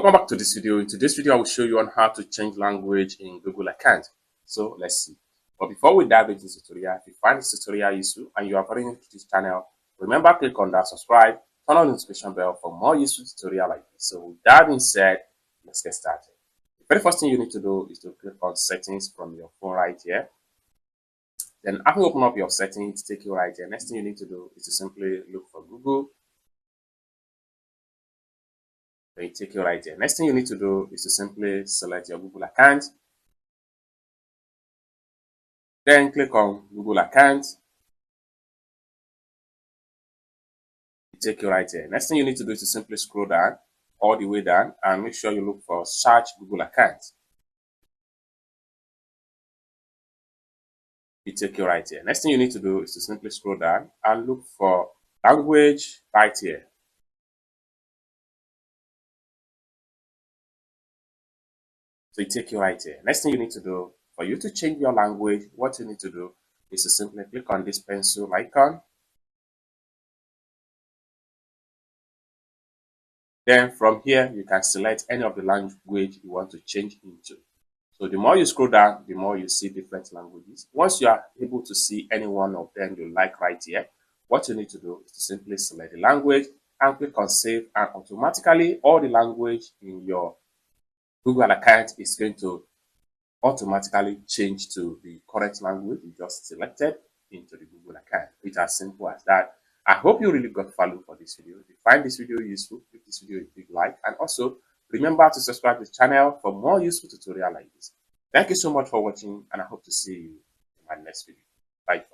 Welcome back to this video. In today's video, I will show you on how to change language in Google account. So let's see. But before we dive into this tutorial, if you find this tutorial useful and you are very new to this channel, remember to click on that subscribe, turn on the notification bell for more useful tutorial like this. So with that being said, let's get started. The very first thing you need to do is to click on settings from your phone right here. Then after you open up your settings, take you right here. Next thing you need to do is to simply look for Google. Then you take you right here. Next thing you need to do is to simply select your Google account. Then click on Google account. You take you right here. Next thing you need to do is to simply scroll down all the way down and make sure you look for search Google account. You take you right here. Next thing you need to do is to simply scroll down and look for language right here. So you take you right here. Next thing you need to do for you to change your language, what you need to do is to simply click on this pencil icon. Then from here, you can select any of the language you want to change into. So the more you scroll down, the more you see different languages. Once you are able to see any one of them you like right here, what you need to do is to simply select the language and click on save, and automatically all the language in your Google account is going to automatically change to the correct language you just selected into the Google account. It's as simple as that. I hope you really got value for this video. If you find this video useful, give this video a big like, and also remember to subscribe to the channel for more useful tutorials like this. Thank you so much for watching, and I hope to see you in my next video. Bye.